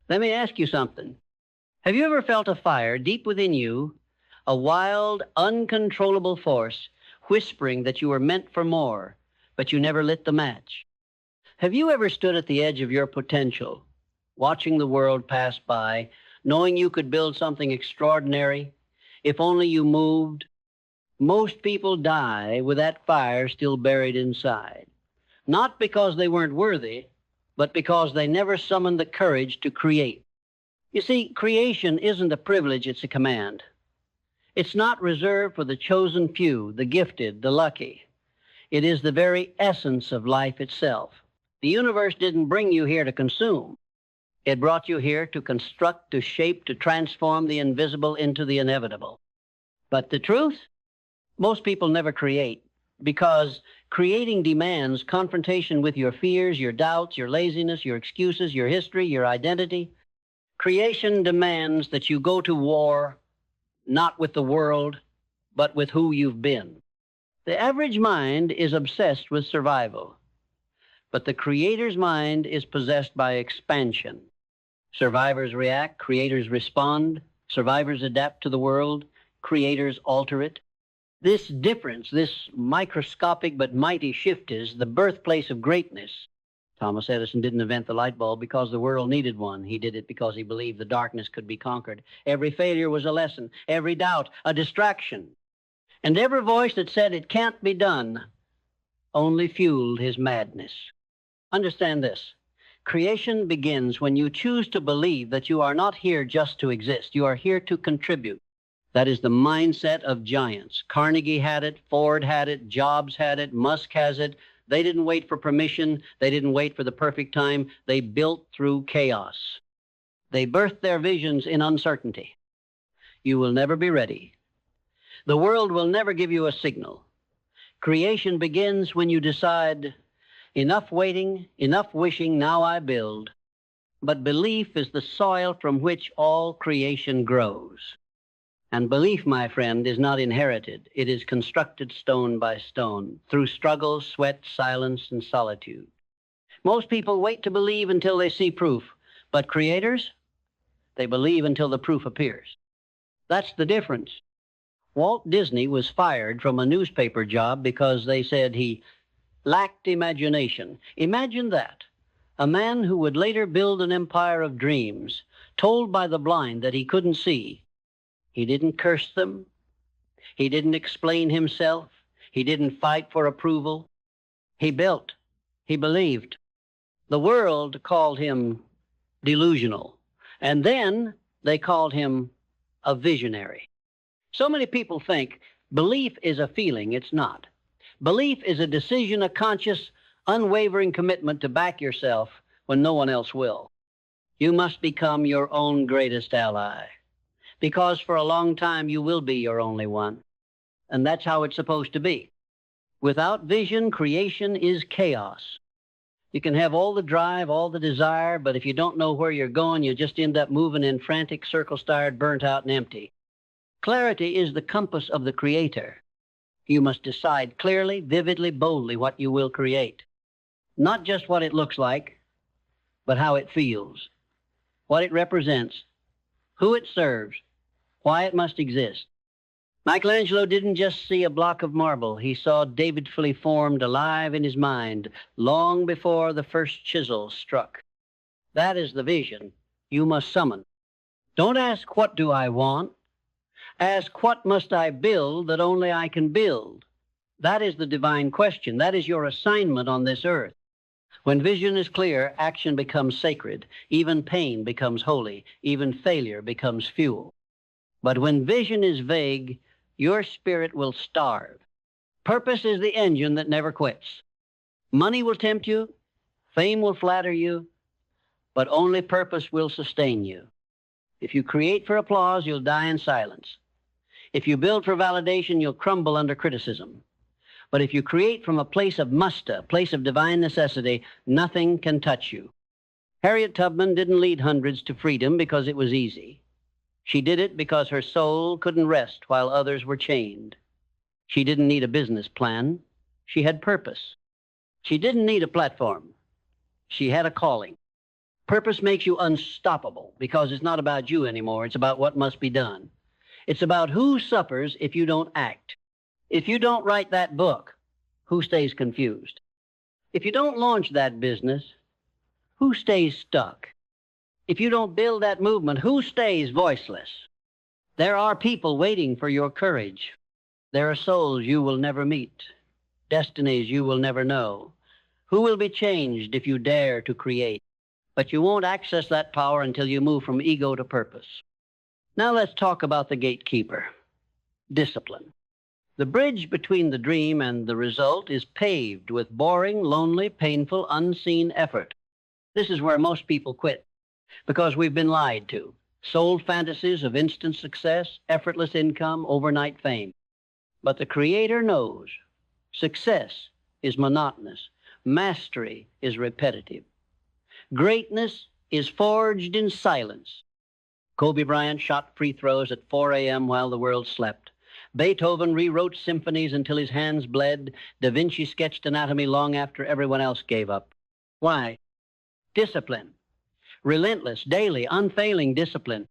Let me ask you something. Have you ever felt a fire deep within you, a wild, uncontrollable force whispering that you were meant for more, but you never lit the match? Have you ever stood at the edge of your potential, watching the world pass by, knowing you could build something extraordinary if only you moved? Most people die with that fire still buried inside, not because they weren't worthy, but because they never summoned the courage to create. You see, creation isn't a privilege, it's a command. It's not reserved for the chosen few, the gifted, the lucky. It is the very essence of life itself. The universe didn't bring you here to consume. It brought you here to construct, to shape, to transform the invisible into the inevitable. But the truth? Most people never create because creating demands confrontation with your fears, your doubts, your laziness, your excuses, your history, your identity. Creation demands that you go to war not with the world, but with who you've been. The average mind is obsessed with survival, but the creator's mind is possessed by expansion. Survivors react, creators respond, survivors adapt to the world, creators alter it. This difference, this microscopic but mighty shift is the birthplace of greatness. Thomas Edison didn't invent the light bulb because the world needed one. He did it because he believed the darkness could be conquered. Every failure was a lesson, every doubt a distraction. And every voice that said it can't be done only fueled his madness. Understand this. Creation begins when you choose to believe that you are not here just to exist. You are here to contribute. That is the mindset of giants. Carnegie had it, Ford had it, Jobs had it, Musk has it. They didn't wait for permission. They didn't wait for the perfect time. They built through chaos. They birthed their visions in uncertainty. You will never be ready. The world will never give you a signal. Creation begins when you decide, enough waiting, enough wishing, now I build. But belief is the soil from which all creation grows. And belief, my friend, is not inherited. It is constructed stone by stone, through struggle, sweat, silence, and solitude. Most people wait to believe until they see proof, but creators, they believe until the proof appears. That's the difference. Walt Disney was fired from a newspaper job because they said he lacked imagination. Imagine that. A man who would later build an empire of dreams, told by the blind that he couldn't see. He didn't curse them. He didn't explain himself. He didn't fight for approval. He built. He believed. The world called him delusional. And then they called him a visionary. So many people think belief is a feeling. It's not. Belief is a decision, a conscious, unwavering commitment to back yourself when no one else will. You must become your own greatest ally, because for a long time you will be your only one. And that's how it's supposed to be. Without vision, creation is chaos. You can have all the drive, all the desire, but if you don't know where you're going, you just end up moving in frantic circles, tired, burnt out, and empty. Clarity is the compass of the creator. You must decide clearly, vividly, boldly what you will create. Not just what it looks like, but how it feels, what it represents, who it serves, why it must exist. Michelangelo didn't just see a block of marble. He saw David fully formed, alive in his mind, long before the first chisel struck. That is the vision you must summon. Don't ask, what do I want? Ask, what must I build that only I can build? That is the divine question. That is your assignment on this earth. When vision is clear, action becomes sacred. Even pain becomes holy. Even failure becomes fuel. But when vision is vague, your spirit will starve. Purpose is the engine that never quits. Money will tempt you, fame will flatter you, but only purpose will sustain you. If you create for applause, you'll die in silence. If you build for validation, you'll crumble under criticism. But if you create from a place of musta, a place of divine necessity, nothing can touch you. Harriet Tubman didn't lead hundreds to freedom because it was easy. She did it because her soul couldn't rest while others were chained. She didn't need a business plan. She had purpose. She didn't need a platform. She had a calling. Purpose makes you unstoppable because it's not about you anymore. It's about what must be done. It's about who suffers if you don't act. If you don't write that book, who stays confused? If you don't launch that business, who stays stuck? If you don't build that movement, who stays voiceless? There are people waiting for your courage. There are souls you will never meet, destinies you will never know. Who will be changed if you dare to create? But you won't access that power until you move from ego to purpose. Now let's talk about the gatekeeper, discipline. The bridge between the dream and the result is paved with boring, lonely, painful, unseen effort. This is where most people quit because we've been lied to, sold fantasies of instant success, effortless income, overnight fame. But the Creator knows success is monotonous, mastery is repetitive. Greatness is forged in silence. Kobe Bryant shot free throws at 4 a.m. while the world slept. Beethoven rewrote symphonies until his hands bled. Da Vinci sketched anatomy long after everyone else gave up. Why? Discipline. Relentless, daily, unfailing discipline.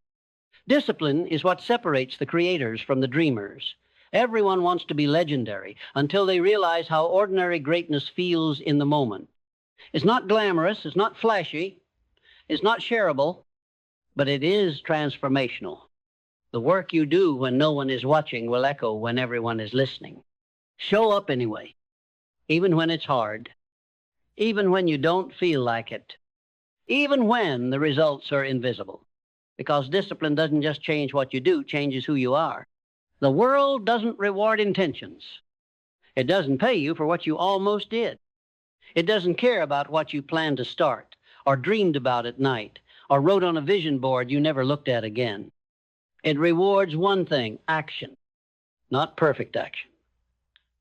Discipline is what separates the creators from the dreamers. Everyone wants to be legendary until they realize how ordinary greatness feels in the moment. It's not glamorous, it's not flashy, it's not shareable, but it is transformational. The work you do when no one is watching will echo when everyone is listening. Show up anyway, even when it's hard, even when you don't feel like it, even when the results are invisible. Because discipline doesn't just change what you do, it changes who you are. The world doesn't reward intentions. It doesn't pay you for what you almost did. It doesn't care about what you planned to start, or dreamed about at night, or wrote on a vision board you never looked at again. It rewards one thing, action. Not perfect action.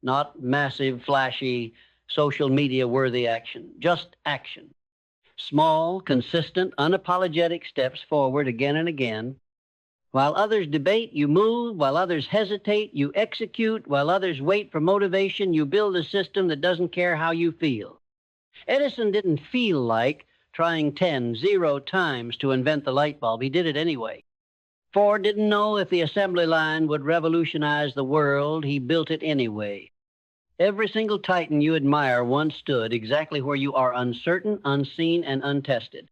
Not massive, flashy, social media-worthy action. Just action. Small, consistent, unapologetic steps forward again and again. While others debate, you move. While others hesitate, you execute. While others wait for motivation, you build a system that doesn't care how you feel. Edison didn't feel like trying 0 times to invent the light bulb. He did it anyway. Ford didn't know if the assembly line would revolutionize the world. He built it anyway. Every single titan you admire once stood exactly where you are, uncertain, unseen, and untested.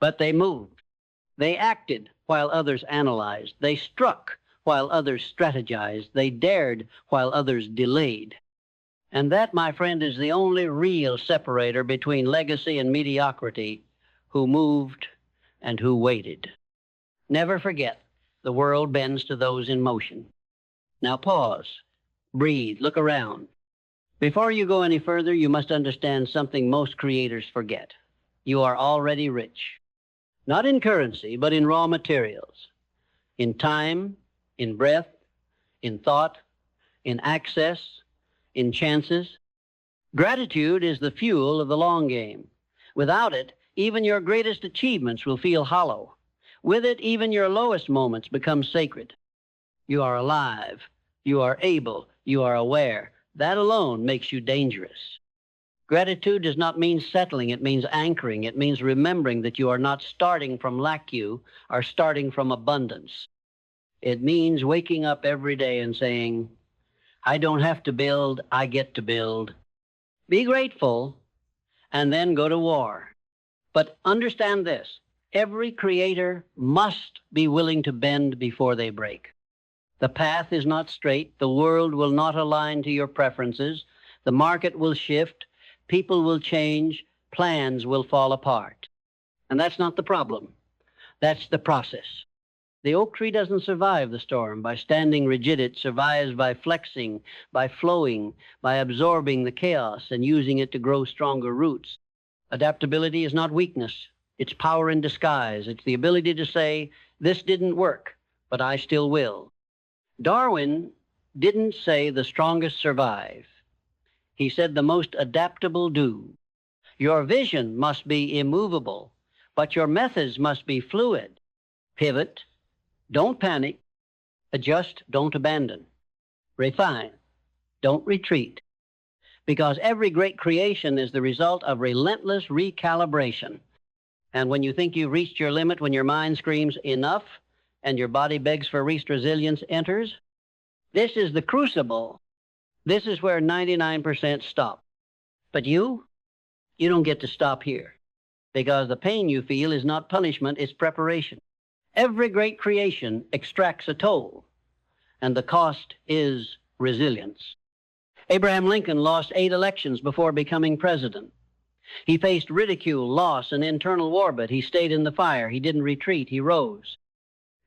But they moved. They acted while others analyzed. They struck while others strategized. They dared while others delayed. And that, my friend, is the only real separator between legacy and mediocrity, who moved and who waited. Never forget, the world bends to those in motion. Now pause, breathe, look around. Before you go any further, you must understand something most creators forget. You are already rich. Not in currency, but in raw materials. In time, in breath, in thought, in access, in chances. Gratitude is the fuel of the long game. Without it, even your greatest achievements will feel hollow. With it, even your lowest moments become sacred. You are alive. You are able. You are aware. That alone makes you dangerous. Gratitude does not mean settling. It means anchoring. It means remembering that you are not starting from lack you, or starting from abundance. It means waking up every day and saying, I don't have to build, I get to build. Be grateful, and then go to war. But understand this, every creator must be willing to bend before they break. The path is not straight. The world will not align to your preferences. The market will shift. People will change. Plans will fall apart. And that's not the problem. That's the process. The oak tree doesn't survive the storm by standing rigid. It survives by flexing, by flowing, by absorbing the chaos and using it to grow stronger roots. Adaptability is not weakness. It's power in disguise. It's the ability to say, this didn't work, but I still will. Darwin didn't say the strongest survive. He said the most adaptable do. Your vision must be immovable, but your methods must be fluid. Pivot. Don't panic. Adjust. Don't abandon. Refine. Don't retreat. Because every great creation is the result of relentless recalibration. And when you think you've reached your limit, when your mind screams enough and your body begs for resilience enters, this is the crucible. This is where 99% stop. But you don't get to stop here, because the pain you feel is not punishment, it's preparation. Every great creation extracts a toll, and the cost is resilience. Abraham Lincoln lost 8 elections before becoming president. He faced ridicule, loss, and internal war, but he stayed in the fire. He didn't retreat. He rose.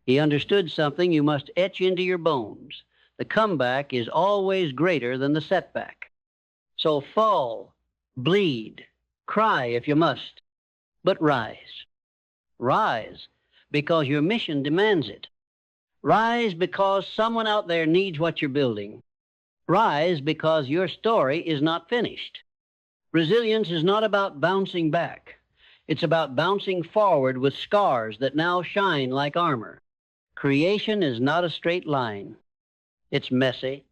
He understood something you must etch into your bones. The comeback is always greater than the setback. So fall, bleed, cry if you must, but rise. Rise because your mission demands it. Rise because someone out there needs what you're building. Rise because your story is not finished. Resilience is not about bouncing back. It's about bouncing forward with scars that now shine like armor. Creation is not a straight line. It's messy,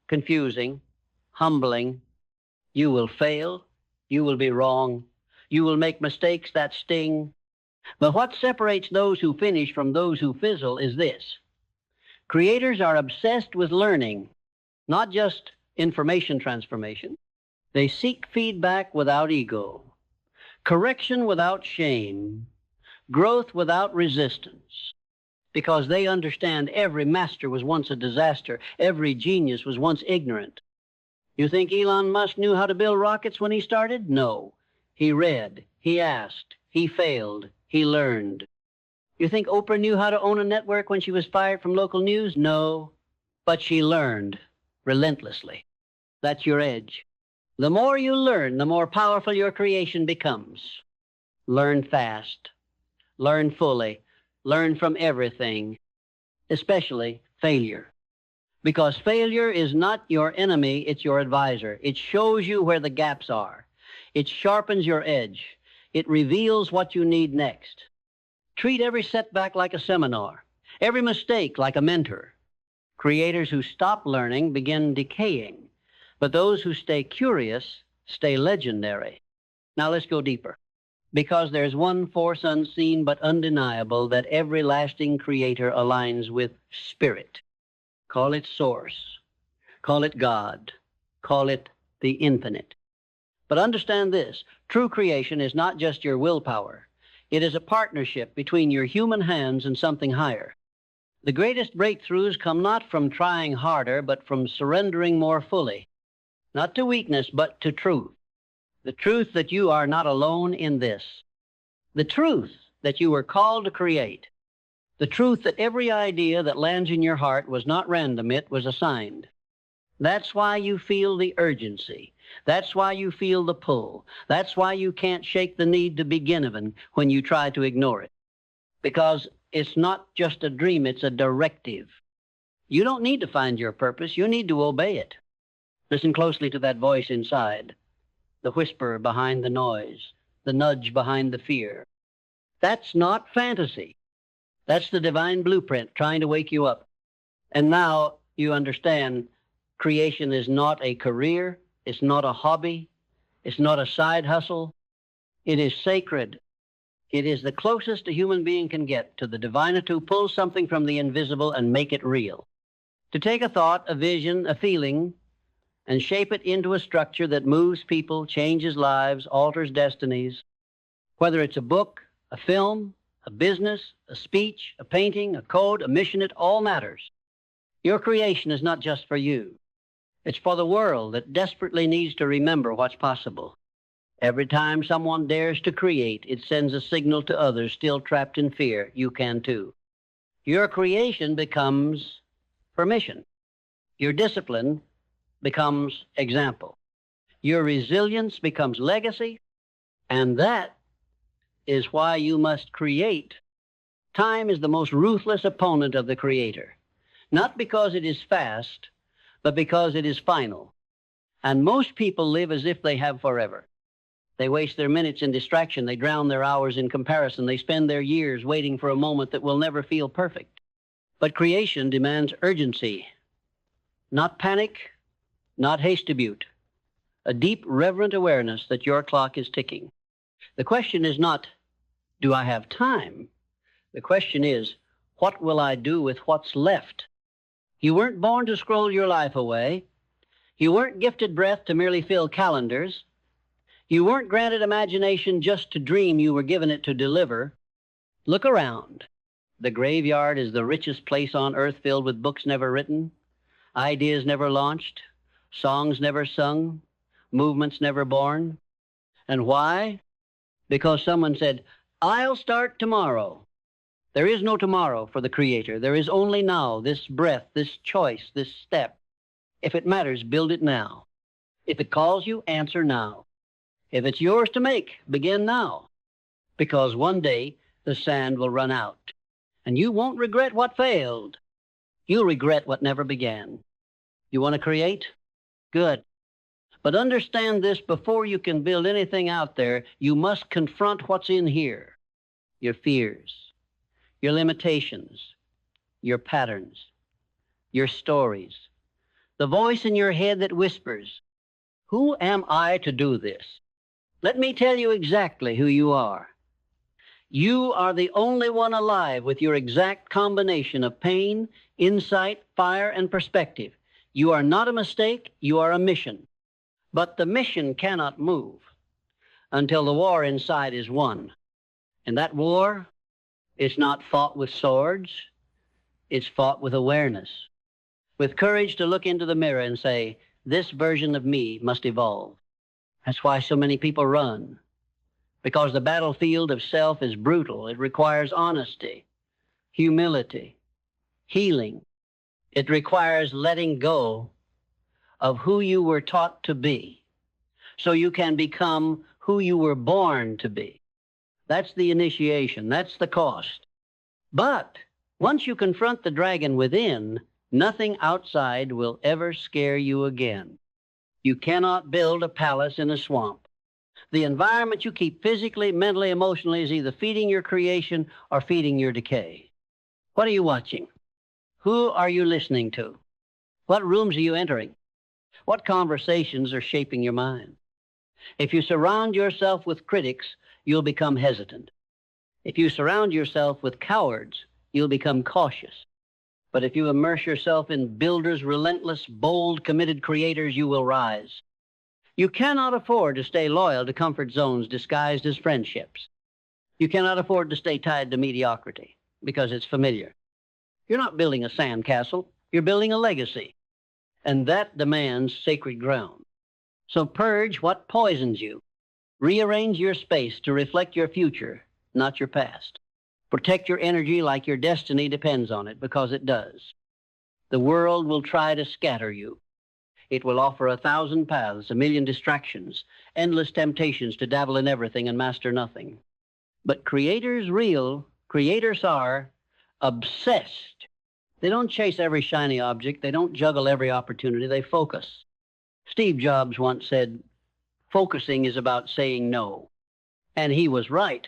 confusing, humbling. You will fail. You will be wrong. You will make mistakes that sting. But what separates those who finish from those who fizzle is this. Creators are obsessed with learning, not just information transformation. They seek feedback without ego, correction without shame, growth without resistance, because they understand every master was once a disaster, every genius was once ignorant. You think Elon Musk knew how to build rockets when he started? No. He read, he asked, he failed, he learned. You think Oprah knew how to own a network when she was fired from local news? No. But she learned relentlessly. That's your edge. The more you learn, the more powerful your creation becomes. Learn fast. Learn fully. Learn from everything, especially failure. Because failure is not your enemy, it's your advisor. It shows you where the gaps are. It sharpens your edge. It reveals what you need next. Treat every setback like a seminar, every mistake like a mentor. Creators who stop learning begin decaying, but those who stay curious stay legendary. Now let's go deeper, because there's one force unseen but undeniable that every lasting creator aligns with: spirit. Call it source, call it God, call it the infinite. But understand this, true creation is not just your willpower. It is a partnership between your human hands and something higher. The greatest breakthroughs come not from trying harder, but from surrendering more fully, not to weakness, but to truth. The truth that you are not alone in this. The truth that you were called to create. The truth that every idea that lands in your heart was not random, it was assigned. That's why you feel the urgency. That's why you feel the pull. That's why you can't shake the need to be given when you try to ignore it. Because it's not just a dream, it's a directive. You don't need to find your purpose, you need to obey it. Listen closely to that voice inside, the whisper behind the noise, the nudge behind the fear. That's not fantasy. That's the divine blueprint trying to wake you up. And now you understand creation is not a career, it's not a hobby, it's not a side hustle. It is sacred. It is the closest a human being can get to the divine, to pull something from the invisible and make it real. To take a thought, a vision, a feeling, and shape it into a structure that moves people, changes lives, alters destinies. Whether it's a book, a film, a business, a speech, a painting, a code, a mission, it all matters. Your creation is not just for you. It's for the world that desperately needs to remember what's possible. Every time someone dares to create, it sends a signal to others still trapped in fear. You can too. Your creation becomes permission. Your discipline becomes example. Your resilience becomes legacy. And that is why you must create. Time is the most ruthless opponent of the creator. Not because it is fast, but because it is final. And most people live as if they have forever. They waste their minutes in distraction. They drown their hours in comparison. They spend their years waiting for a moment that will never feel perfect. But creation demands urgency, not panic, not hastabute, a deep, reverent awareness that your clock is ticking. The question is not, Do I have time? The question is, what will I do with what's left? You weren't born to scroll your life away. You weren't gifted breath to merely fill calendars. You weren't granted imagination just to dream. You were given it to deliver. Look around. The graveyard is the richest place on earth, filled with books never written, ideas never launched, songs never sung, movements never born. And why? Because someone said, I'll start tomorrow. There is no tomorrow for the Creator. There is only now, this breath, this choice, this step. If it matters, build it now. If it calls you, answer now. If it's yours to make, begin now. Because one day the sand will run out. And you won't regret what failed. You'll regret what never began. You want to create? Good. But understand this, before you can build anything out there, you must confront what's in here. Your fears, your limitations, your patterns, your stories, the voice in your head that whispers, who am I to do this? Let me tell you exactly who you are. You are the only one alive with your exact combination of pain, insight, fire, and perspective. You are not a mistake, you are a mission. But the mission cannot move until the war inside is won. And that war is not fought with swords, it's fought with awareness, with courage to look into the mirror and say, this version of me must evolve. That's why so many people run. Because the battlefield of self is brutal. It requires honesty, humility, healing. It requires letting go of who you were taught to be so you can become who you were born to be. That's the initiation. That's the cost. But once you confront the dragon within, nothing outside will ever scare you again. You cannot build a palace in a swamp. The environment you keep physically, mentally, emotionally is either feeding your creation or feeding your decay. What are you watching? Who are you listening to? What rooms are you entering? What conversations are shaping your mind? If you surround yourself with critics, you'll become hesitant. If you surround yourself with cowards, you'll become cautious. But if you immerse yourself in builders, relentless, bold, committed creators, you will rise. You cannot afford to stay loyal to comfort zones disguised as friendships. You cannot afford to stay tied to mediocrity because it's familiar. You're not building a sandcastle, you're building a legacy. And that demands sacred ground. So purge what poisons you. Rearrange your space to reflect your future, not your past. Protect your energy like your destiny depends on it, because it does. The world will try to scatter you. It will offer 1,000 paths, 1,000,000 distractions, endless temptations to dabble in everything and master nothing. But creators are obsessed. They don't chase every shiny object. They don't juggle every opportunity. They focus. Steve Jobs once said, focusing is about saying no. And he was right,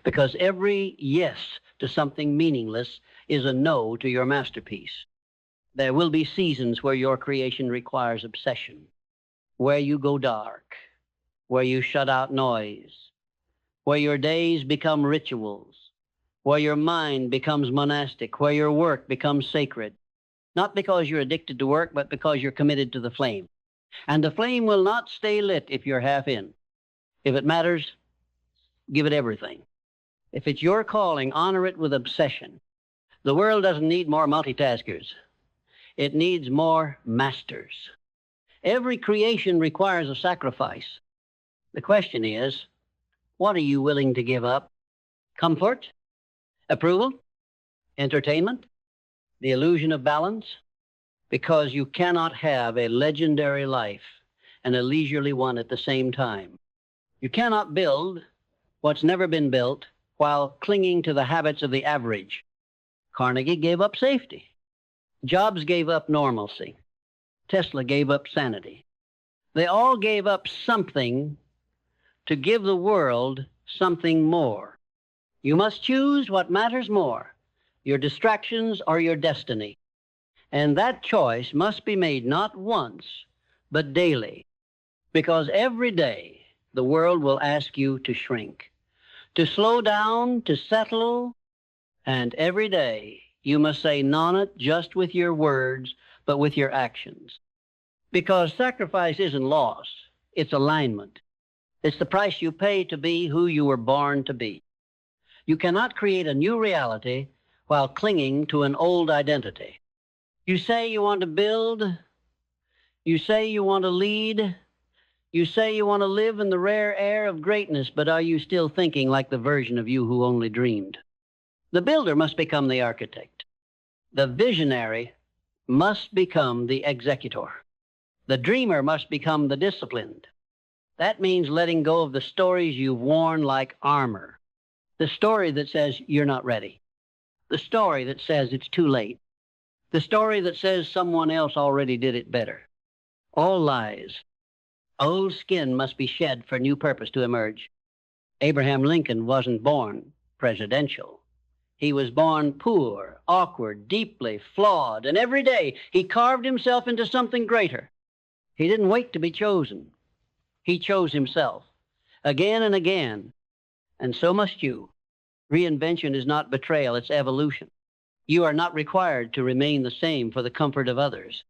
because every yes to something meaningless is a no to your masterpiece. There will be seasons where your creation requires obsession, where you go dark, where you shut out noise, where your days become rituals, where your mind becomes monastic, where your work becomes sacred, not because you're addicted to work, but because you're committed to the flame. And the flame will not stay lit if you're half in. If it matters, give it everything. If it's your calling, honor it with obsession. The world doesn't need more multitaskers. It needs more masters. Every creation requires a sacrifice. The question is, what are you willing to give up? Comfort? Approval? Entertainment? The illusion of balance? Because you cannot have a legendary life and a leisurely one at the same time. You cannot build what's never been built while clinging to the habits of the average. Carnegie gave up safety. Jobs gave up normalcy. Tesla gave up sanity. They all gave up something to give the world something more. You must choose what matters more, your distractions or your destiny. And that choice must be made not once, but daily, because every day the world will ask you to shrink, to slow down, to settle, and every day you must say not just with your words, but with your actions. Because sacrifice isn't loss, it's alignment. It's the price you pay to be who you were born to be. You cannot create a new reality while clinging to an old identity. You say you want to build, you say you want to lead, you say you want to live in the rare air of greatness, but are you still thinking like the version of you who only dreamed? The builder must become the architect. The visionary must become the executor. The dreamer must become the disciplined. That means letting go of the stories you've worn like armor. The story that says you're not ready. The story that says it's too late. The story that says someone else already did it better. All lies. Old skin must be shed for new purpose to emerge. Abraham Lincoln wasn't born presidential. He was born poor, awkward, deeply flawed, and every day he carved himself into something greater. He didn't wait to be chosen. He chose himself again and again, and so must you. Reinvention is not betrayal, it's evolution. You are not required to remain the same for the comfort of others.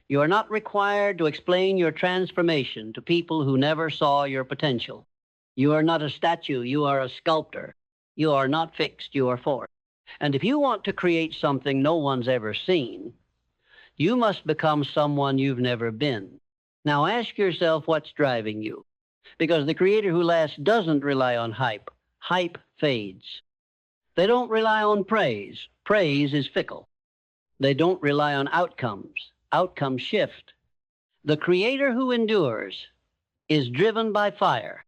You are not required to explain your transformation to people who never saw your potential. You are not a statue, you are a sculptor. You are not fixed, you are formed. And if you want to create something no one's ever seen, you must become someone you've never been. Now ask yourself what's driving you. Because the creator who lasts doesn't rely on hype. Hype fades. They don't rely on praise. Praise is fickle. They don't rely on outcomes. Outcomes shift. The creator who endures is driven by fire,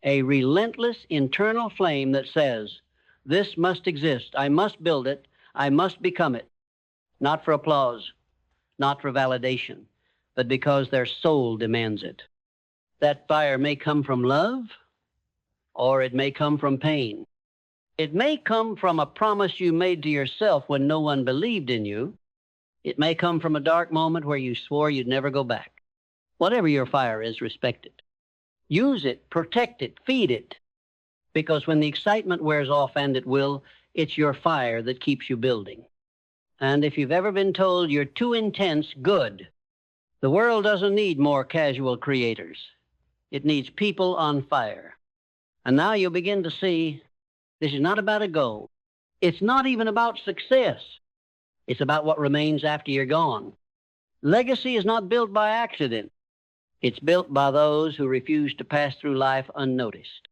a relentless internal flame that says, this must exist. I must build it. I must become it. Not for applause, not for validation, but because their soul demands it. That fire may come from love, or it may come from pain. It may come from a promise you made to yourself when no one believed in you. It may come from a dark moment where you swore you'd never go back. Whatever your fire is, respect it. Use it, protect it, feed it. Because when the excitement wears off, and it will, it's your fire that keeps you building. And if you've ever been told you're too intense, good. The world doesn't need more casual creators. It needs people on fire. And now you'll begin to see this is not about a goal. It's not even about success. It's about what remains after you're gone. Legacy is not built by accident. It's built by those who refuse to pass through life unnoticed.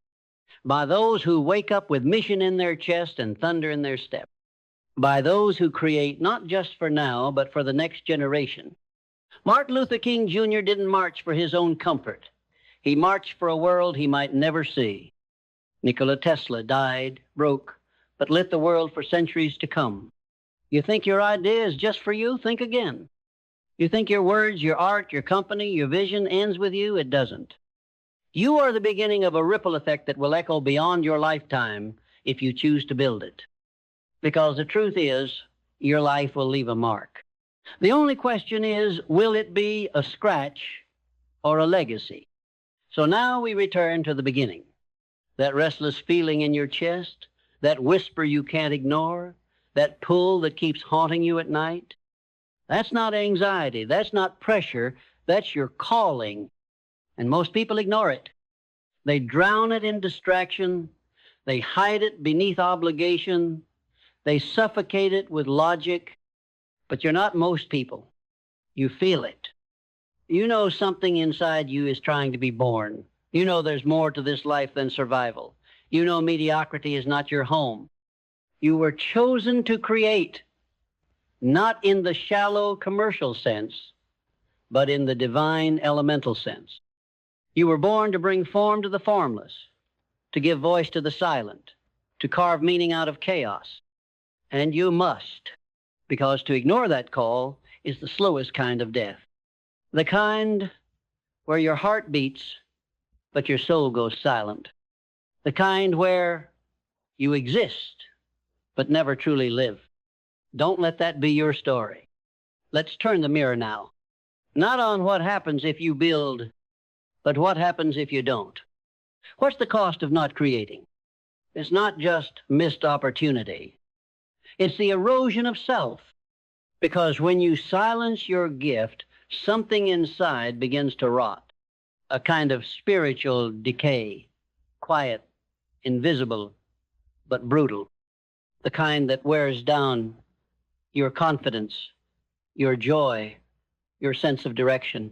By those who wake up with mission in their chest and thunder in their step. By those who create not just for now, but for the next generation. Martin Luther King Jr. didn't march for his own comfort. He marched for a world he might never see. Nikola Tesla died, broke, but lit the world for centuries to come. You think your idea is just for you? Think again. You think your words, your art, your company, your vision ends with you? It doesn't. You are the beginning of a ripple effect that will echo beyond your lifetime if you choose to build it. Because the truth is, your life will leave a mark. The only question is, will it be a scratch or a legacy? So now we return to the beginning. That restless feeling in your chest, that whisper you can't ignore, that pull that keeps haunting you at night. That's not anxiety. That's not pressure. That's your calling. And most people ignore it. They drown it in distraction. They hide it beneath obligation. They suffocate it with logic. But you're not most people. You feel it. You know something inside you is trying to be born. You know there's more to this life than survival. You know mediocrity is not your home. You were chosen to create, not in the shallow commercial sense, but in the divine elemental sense. You were born to bring form to the formless, to give voice to the silent, to carve meaning out of chaos. And you must, because to ignore that call is the slowest kind of death. The kind where your heart beats, but your soul goes silent. The kind where you exist, but never truly live. Don't let that be your story. Let's turn the mirror now. Not on what happens if you build, but what happens if you don't. What's the cost of not creating? It's not just missed opportunity. It's the erosion of self. Because when you silence your gift, something inside begins to rot, a kind of spiritual decay, quiet, invisible, but brutal, the kind that wears down your confidence, your joy, your sense of direction.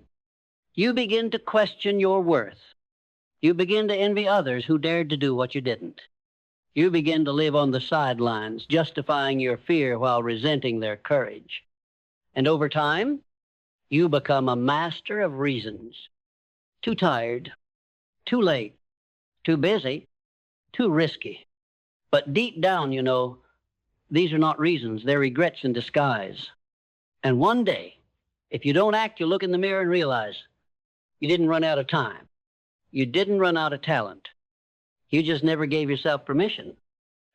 You begin to question your worth. You begin to envy others who dared to do what you didn't. You begin to live on the sidelines, justifying your fear while resenting their courage. And over time, you become a master of reasons. Too tired, too late, too busy, too risky. But deep down, you know, these are not reasons. They're regrets in disguise. And one day, if you don't act, you'll look in the mirror and realize you didn't run out of time. You didn't run out of talent. You just never gave yourself permission.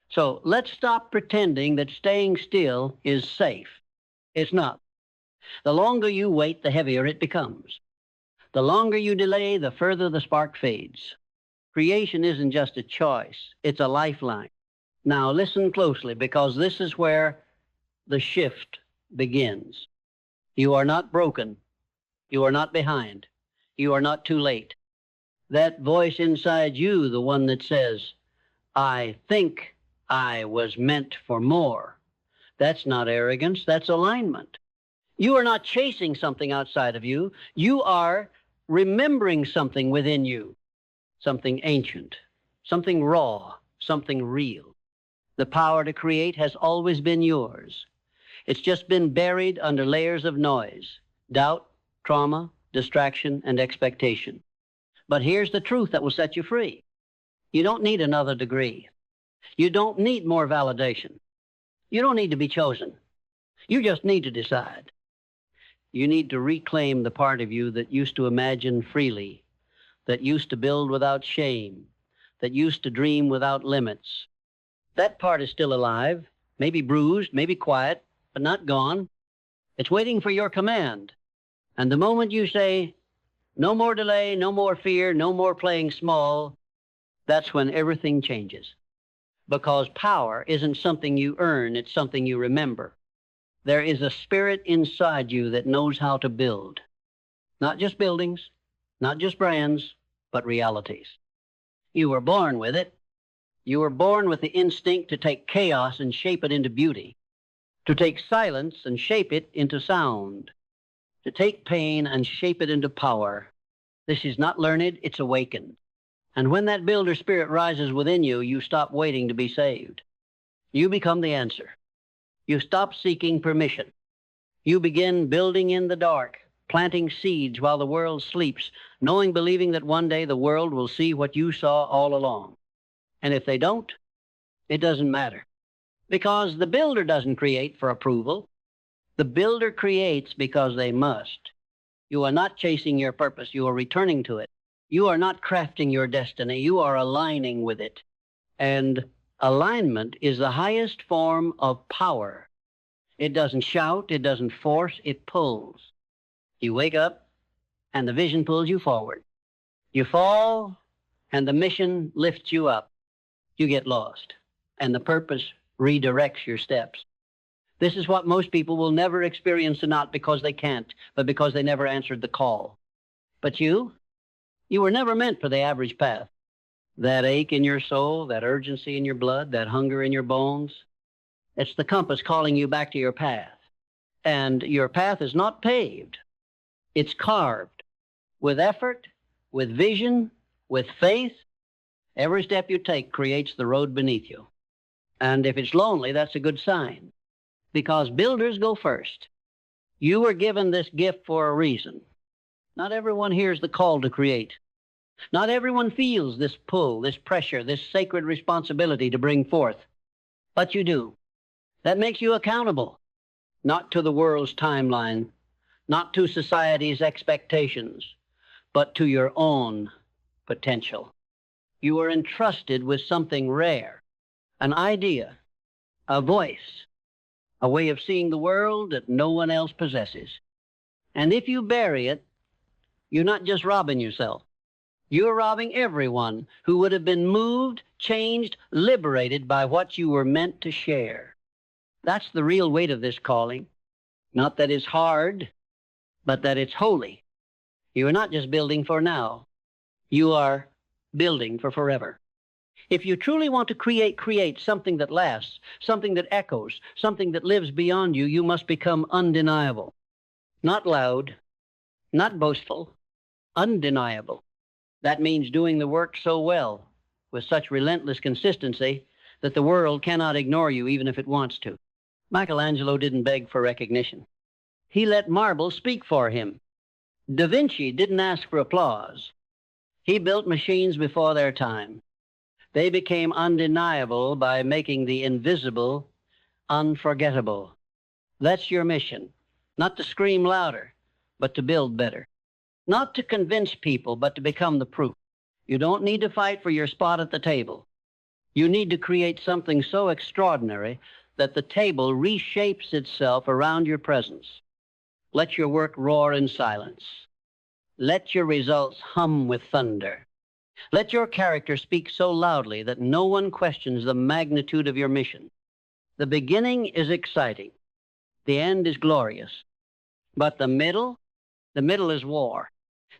So let's stop pretending that staying still is safe. It's not. The longer you wait, the heavier it becomes. The longer you delay, the further the spark fades. Creation isn't just a choice, it's a lifeline. Now listen closely, because this is where the shift begins. You are not broken. You are not behind. You are not too late. That voice inside you, the one that says, I think I was meant for more. That's not arrogance, that's alignment. You are not chasing something outside of you. You are remembering something within you, something ancient, something raw, something real. The power to create has always been yours. It's just been buried under layers of noise, doubt, trauma, distraction, and expectation. But here's the truth that will set you free. You don't need another degree. You don't need more validation. You don't need to be chosen. You just need to decide. You need to reclaim the part of you that used to imagine freely, that used to build without shame, that used to dream without limits. That part is still alive, maybe bruised, maybe quiet, but not gone. It's waiting for your command. And the moment you say, no more delay, no more fear, no more playing small, that's when everything changes. Because power isn't something you earn, it's something you remember. There is a spirit inside you that knows how to build. Not just buildings, not just brands, but realities. You were born with it. You were born with the instinct to take chaos and shape it into beauty, to take silence and shape it into sound, to take pain and shape it into power. This is not learned, it's awakened. And when that builder spirit rises within you, you stop waiting to be saved. You become the answer. You stop seeking permission. You begin building in the dark, planting seeds while the world sleeps, knowing, believing that one day the world will see what you saw all along. And if they don't, it doesn't matter. Because the builder doesn't create for approval. The builder creates because they must. You are not chasing your purpose. You are returning to it. You are not crafting your destiny. You are aligning with it. And alignment is the highest form of power. It doesn't shout. It doesn't force. It pulls. You wake up, and the vision pulls you forward. You fall, and the mission lifts you up. You get lost, and the purpose redirects your steps. This is what most people will never experience, and not because they can't, but because they never answered the call. But you were never meant for the average path. That ache in your soul, that urgency in your blood, that hunger in your bones, it's the compass calling you back to your path. And your path is not paved. It's carved with effort, with vision, with faith. Every step you take creates the road beneath you. And if it's lonely, that's a good sign, because builders go first. You were given this gift for a reason. Not everyone hears the call to create. Not everyone feels this pull, this pressure, this sacred responsibility to bring forth. But you do. That makes you accountable, not to the world's timeline, not to society's expectations, but to your own potential. You are entrusted with something rare, an idea, a voice, a way of seeing the world that no one else possesses. And if you bury it, you're not just robbing yourself. You're robbing everyone who would have been moved changed, liberated by what you were meant to share. That's the real weight of this calling. Not that it's hard, but that it's holy. You are not just building for now. You are building for forever. If you truly want to create something that lasts, something that echoes, something that lives beyond you, you must become undeniable. Not loud, not boastful, undeniable. That means doing the work so well, with such relentless consistency, that the world cannot ignore you even if it wants to. Michelangelo didn't beg for recognition. He let marble speak for him. Da Vinci didn't ask for applause. He built machines before their time. They became undeniable by making the invisible unforgettable. That's your mission. Not to scream louder, but to build better. Not to convince people, but to become the proof. You don't need to fight for your spot at the table. You need to create something so extraordinary that the table reshapes itself around your presence. Let your work roar in silence. Let your results hum with thunder. Let your character speak so loudly that no one questions the magnitude of your mission. The beginning is exciting. The end is glorious. But the middle is war.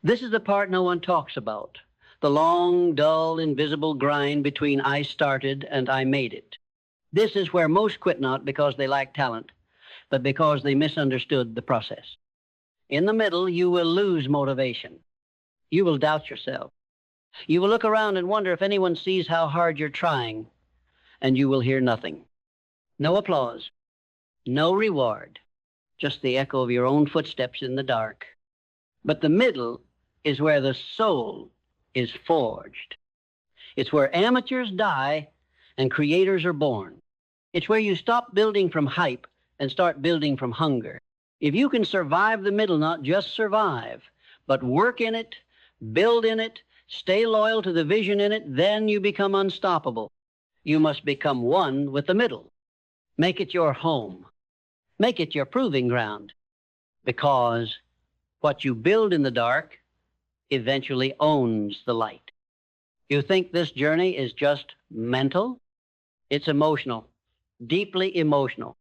This is the part no one talks about. The long, dull, invisible grind between I started and I made it. This is where most quit not because they lack talent, but because they misunderstood the process. In the middle, you will lose motivation. You will doubt yourself. You will look around and wonder if anyone sees how hard you're trying, and you will hear nothing. No applause, no reward, just the echo of your own footsteps in the dark. But the middle is where the soul is forged. It's where amateurs die and creators are born. It's where you stop building from hype and start building from hunger. If you can survive the middle, not just survive, but work in it, build in it, stay loyal to the vision in it, then you become unstoppable. You must become one with the middle. Make it your home. Make it your proving ground. Because what you build in the dark eventually owns the light. You think this journey is just mental? It's emotional, deeply emotional.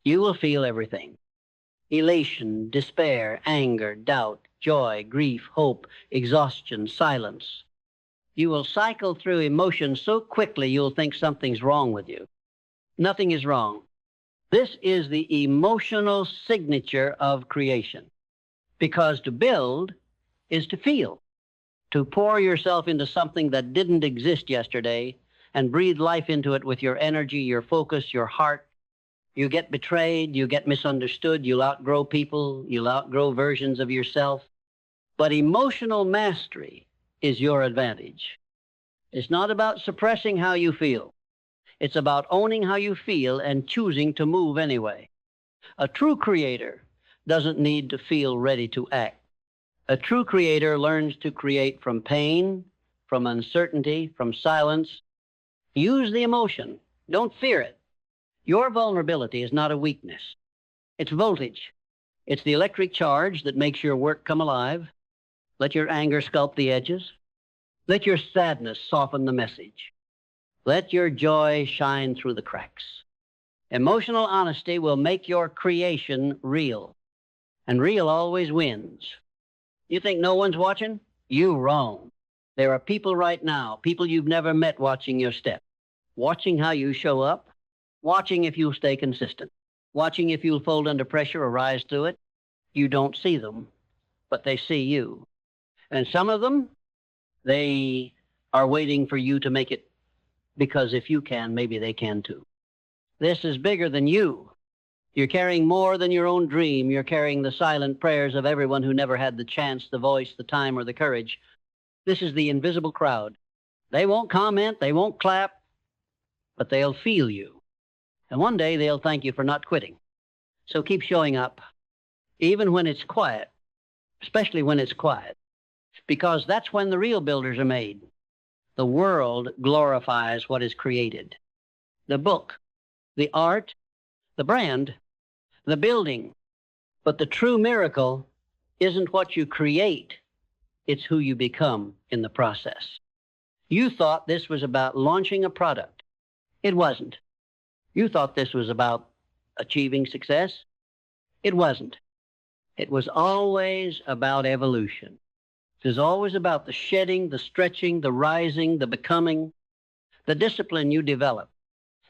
You will feel everything. Elation, despair, anger, doubt, joy, grief, hope, exhaustion, silence. You will cycle through emotions so quickly you'll think something's wrong with you. Nothing is wrong. This is the emotional signature of creation. Because to build is to feel, to pour yourself into something that didn't exist yesterday and breathe life into it with your energy, your focus, your heart. You get betrayed, you get misunderstood, you'll outgrow people, you'll outgrow versions of yourself. But emotional mastery is your advantage. It's not about suppressing how you feel. It's about owning how you feel and choosing to move anyway. A true creator doesn't need to feel ready to act. A true creator learns to create from pain, from uncertainty, from silence. Use the emotion. Don't fear it. Your vulnerability is not a weakness. It's voltage. It's the electric charge that makes your work come alive. Let your anger sculpt the edges. Let your sadness soften the message. Let your joy shine through the cracks. Emotional honesty will make your creation real. And real always wins. You think no one's watching? You wrong. There are people right now, people you've never met watching your step, watching how you show up, watching if you'll stay consistent, watching if you'll fold under pressure or rise through it. You don't see them, but they see you. And some of them, they are waiting for you to make it because if you can, maybe they can too. This is bigger than you. You're carrying more than your own dream. You're carrying the silent prayers of everyone who never had the chance, the voice, the time, or the courage. This is the invisible crowd. They won't comment, they won't clap, but they'll feel you. And one day they'll thank you for not quitting. So keep showing up, even when it's quiet, especially when it's quiet, because that's when the real builders are made. The world glorifies what is created. The book, the art, the brand, the building. But the true miracle isn't what you create, it's who you become in the process. You thought this was about launching a product. It wasn't. You thought this was about achieving success. It wasn't. It was always about evolution. It was always about the shedding, the stretching, the rising, the becoming, the discipline you develop,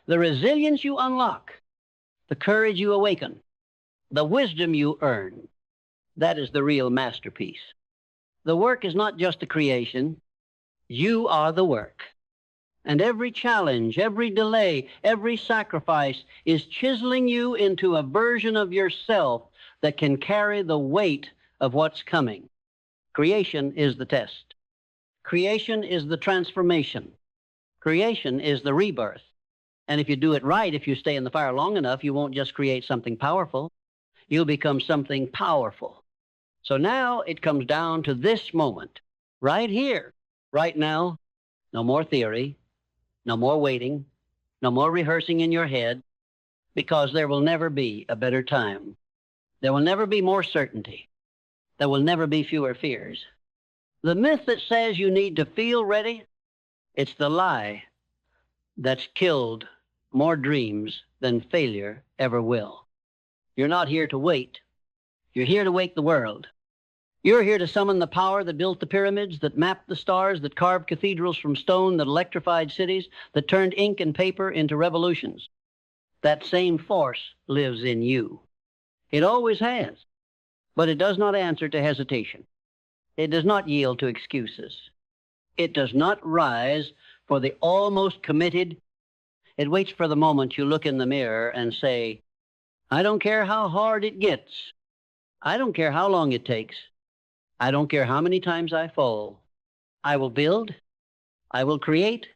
the resilience you unlock, the courage you awaken, the wisdom you earn. That is the real masterpiece. The work is not just a creation. You are the work. And every challenge, every delay, every sacrifice is chiseling you into a version of yourself that can carry the weight of what's coming. Creation is the test. Creation is the transformation. Creation is the rebirth. And if you do it right, if you stay in the fire long enough, you won't just create something powerful. You'll become something powerful. So now it comes down to this moment, right here, right now. No more theory, no more waiting, no more rehearsing in your head, because there will never be a better time. There will never be more certainty. There will never be fewer fears. The myth that says you need to feel ready, it's the lie that's killed more dreams than failure ever will. You're not here to wait. You're here to wake the world. You're here to summon the power that built the pyramids, that mapped the stars, that carved cathedrals from stone, that electrified cities, that turned ink and paper into revolutions. That same force lives in you. It always has, but it does not answer to hesitation. It does not yield to excuses. It does not rise for the almost committed. It waits for the moment you look in the mirror and say, I don't care how hard it gets. I don't care how long it takes. I don't care how many times I fall. I will build. I will create.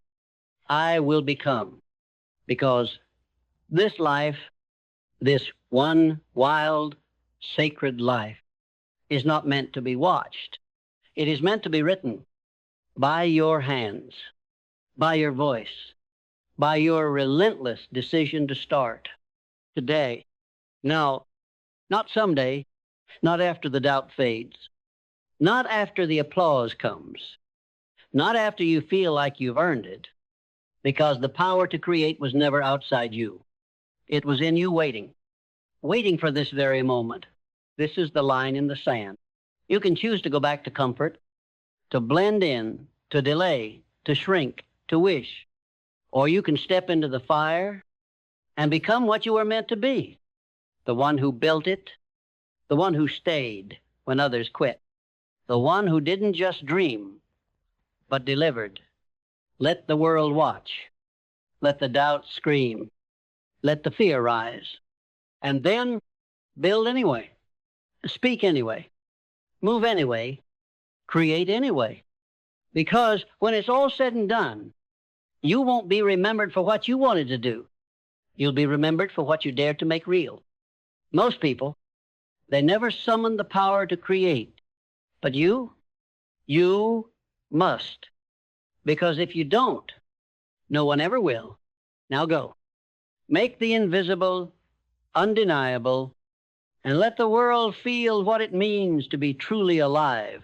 I will become. Because this life, this one wild, sacred life, is not meant to be watched. It is meant to be written by your hands, by your voice, by your relentless decision to start today. Now, not someday, not after the doubt fades, not after the applause comes, not after you feel like you've earned it, because the power to create was never outside you. It was in you waiting for this very moment. This is the line in the sand. You can choose to go back to comfort, to blend in, to delay, to shrink, to wish, or you can step into the fire and become what you were meant to be, the one who built it, the one who stayed when others quit, the one who didn't just dream, but delivered. Let the world watch. Let the doubt scream. Let the fear rise. And then build anyway. Speak anyway. Move anyway. Create anyway. Because when it's all said and done, you won't be remembered for what you wanted to do. You'll be remembered for what you dared to make real. Most people, they never summon the power to create. But you must. Because if you don't, no one ever will. Now go. Make the invisible undeniable, and let the world feel what it means to be truly alive.